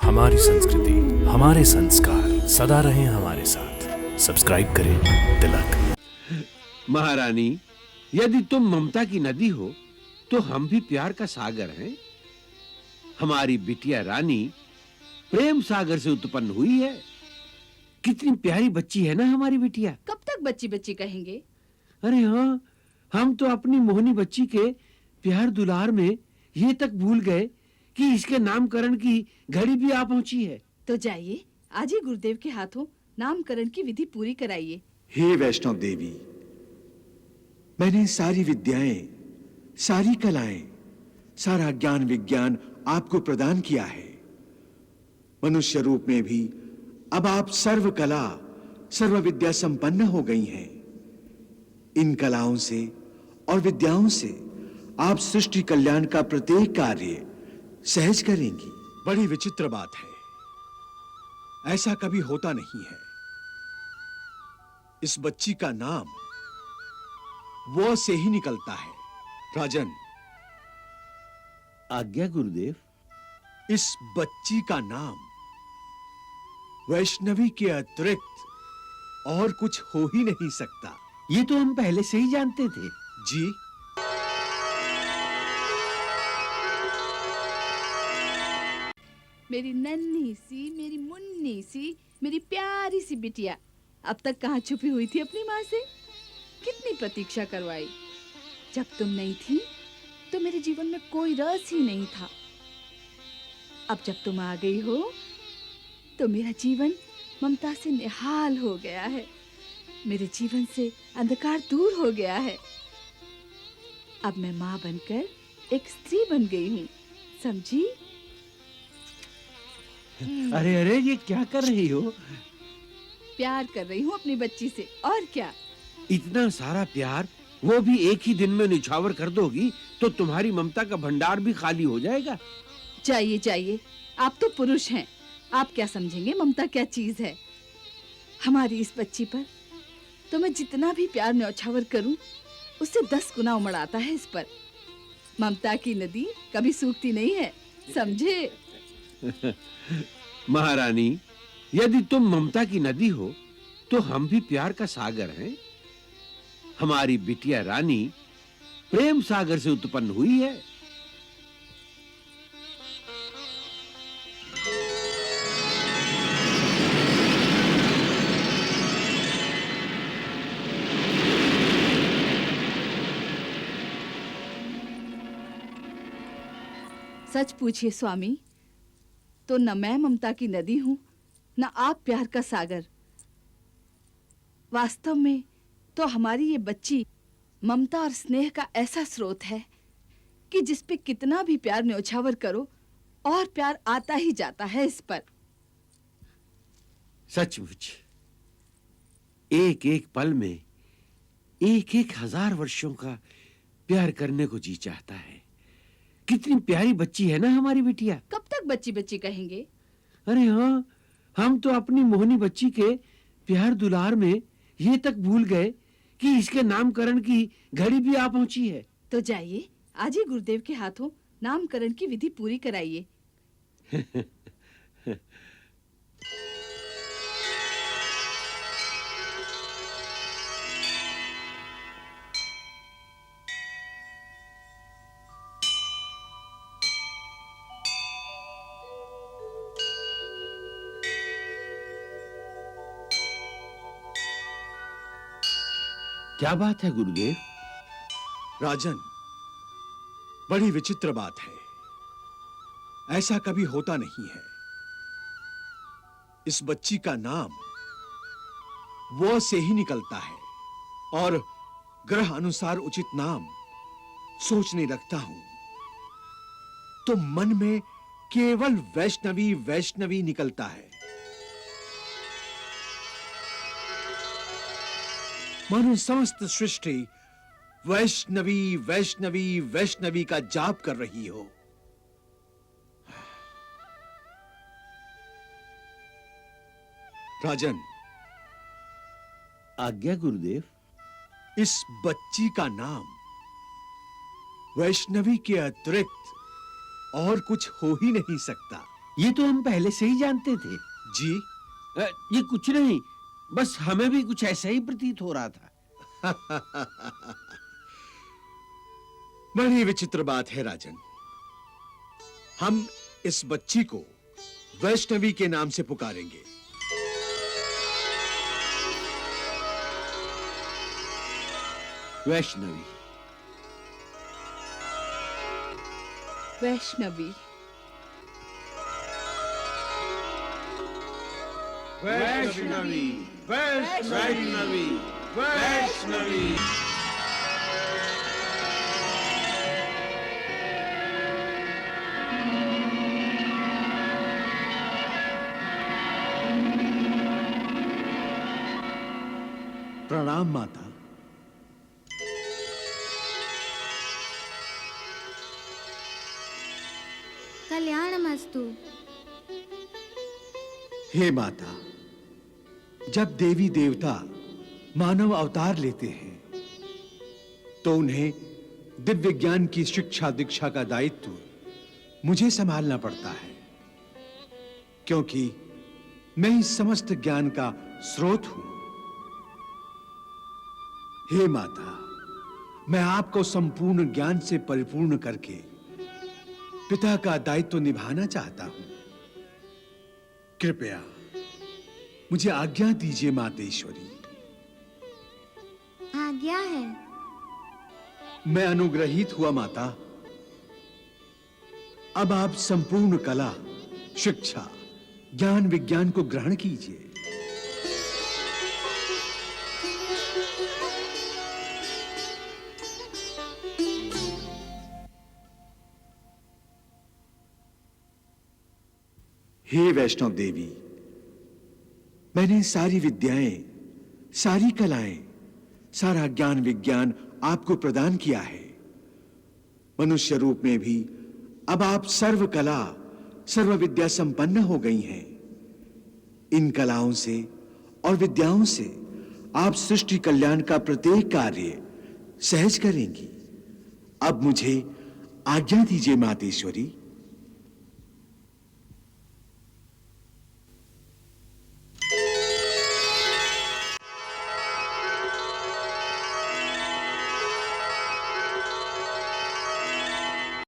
हमारी संस्कृति, हमारे संस्कार सदा रहें हमारे साथ। सब्सक्राइब करें तिलक। महारानी, यदि तुम ममता की नदी हो तो हम भी प्यार का सागर हैं। हमारी बिटिया रानी प्रेम सागर से उत्पन्न हुई है। कितनी प्यारी बच्ची है ना हमारी बिटिया। कब तक बच्ची बच्ची कहेंगे? अरे हाँ, हम तो अपनी मोहनी बच्ची के प्यार दुलार में ये तक भूल गए कि इसके नामकरण की घड़ी भी आ पहुंची है। तो जाइए, आज ही गुरुदेव के हाथों नामकरण की विधि पूरी कराइए। हे वैष्णव देवी, मैंने सारी विद्याएं, सारी कलाएं, सारा ज्ञान विज्ञान आपको प्रदान किया है। मनुष्य रूप में भी अब आप सर्व कला, सर्व विद्या संपन्न हो गई हैं। इन कलाओं से और विद्याओं से आप सृष्टि कल्याण का प्रत्येक कार्य सहज करेंगी। बड़ी विचित्र बात है, ऐसा कभी होता नहीं है। इस बच्ची का नाम वो से ही निकलता है। राजन, आज्ञा गुरुदेव। इस बच्ची का नाम वैष्णवी के अतिरिक्त और कुछ हो ही नहीं सकता। ये तो हम पहले से ही जानते थे। जी, मेरी नन्ही सी, मेरी मुन्नी सी, मेरी प्यारी सी बिटिया अब तक कहाँ छुपी हुई थी अपनी माँ से? कितनी प्रतीक्षा करवाई। जब तुम नहीं थी तो मेरे जीवन में कोई रस ही नहीं था। अब जब तुम आ गई हो तो मेरा जीवन ममता से निहाल हो गया है। मेरे जीवन से अंधकार दूर हो गया है। अब मैं माँ बनकर एक स्त्री बन गई हूँ, समझी? अरे अरे, ये क्या कर रही हो? प्यार कर रही हूँ अपनी बच्ची से, और क्या। इतना सारा प्यार वो भी एक ही दिन में निछावर कर दोगी तो तुम्हारी ममता का भंडार भी खाली हो जाएगा। जाइए जाइए, आप तो पुरुष हैं, आप क्या समझेंगे ममता क्या चीज है। हमारी इस बच्ची पर तो मैं जितना भी प्यार न्यौछावर करूं उससे 10 गुना उमड़ आता है इस पर। ममता की नदी कभी सूखती नहीं है, समझे? महारानी, यदि तुम ममता की नदी हो तो हम भी प्यार का सागर हैं। हमारी बिटिया रानी प्रेम सागर से उत्पन्न हुई है। सच पूछिए स्वामी, तो न मैं ममता की नदी हूं, न आप प्यार का सागर। वास्तव में तो हमारी ये बच्ची ममता और स्नेह का ऐसा स्रोत है कि जिस पे कितना भी प्यार न्यौछावर करो और प्यार आता ही जाता है इस पर। सचमुच एक एक पल में एक एक हजार वर्षों का प्यार करने को जी चाहता है। कितनी प्यारी बच्ची है ना हमारी बिटिया। कब तक बच्ची बच्ची कहेंगे? अरे हाँ, हम तो अपनी मोहनी बच्ची के प्यार दुलार में ये तक भूल गए कि इसके नामकरण की घड़ी भी आ पहुंची है। तो जाइए, आज ही गुरुदेव के हाथों नामकरण की विधि पूरी कराइए। क्या बात है गुरुदेव? राजन, बड़ी विचित्र बात है, ऐसा कभी होता नहीं है। इस बच्ची का नाम वो से ही निकलता है और ग्रह अनुसार उचित नाम सोचने लगता हूं तो मन में केवल वैष्णवी वैष्णवी निकलता है। मानो समस्त सृष्टि वैष्णवी वैष्णवी वैष्णवी का जाप कर रही हो। राजन, आज्ञा गुरुदेव। इस बच्ची का नाम वैष्णवी के अतिरिक्त और कुछ हो ही नहीं सकता। ये तो हम पहले से ही जानते थे। जी। ये कुछ नहीं, बस हमें भी कुछ ऐसा ही प्रतीत हो रहा था। बड़ी विचित्र बात है राजन। हम इस बच्ची को वैष्णवी के नाम से पुकारेंगे। वैष्णवी। वैष्णवी। वैष्णवी, वैष्णवी, वैष्णवी। प्रणाम माता। कल्याणमस्तु। हे माता, जब देवी देवता मानव अवतार लेते हैं तो उन्हें दिव्य ज्ञान की शिक्षा दीक्षा का दायित्व मुझे संभालना पड़ता है, क्योंकि मैं इस समस्त ज्ञान का स्रोत हूं। हे माता, मैं आपको संपूर्ण ज्ञान से परिपूर्ण करके पिता का दायित्व निभाना चाहता हूं। कृपया मुझे आज्ञा दीजिए मातेश्वरी। आज्ञा है। मैं अनुग्रहित हुआ माता। अब आप संपूर्ण कला, शिक्षा, ज्ञान विज्ञान को ग्रहण कीजिए। हे वैष्णव देवी, मैंने सारी विद्याएं, सारी कलाएं, सारा ज्ञान विज्ञान आपको प्रदान किया है। मनुष्य रूप में भी अब आप सर्व कला, सर्व विद्या संपन्न हो गई हैं। इन कलाओं से और विद्याओं से आप सृष्टि कल्याण का प्रत्येक कार्य सहज करेंगी। अब मुझे आज्ञा दीजिए मातेश्वरी।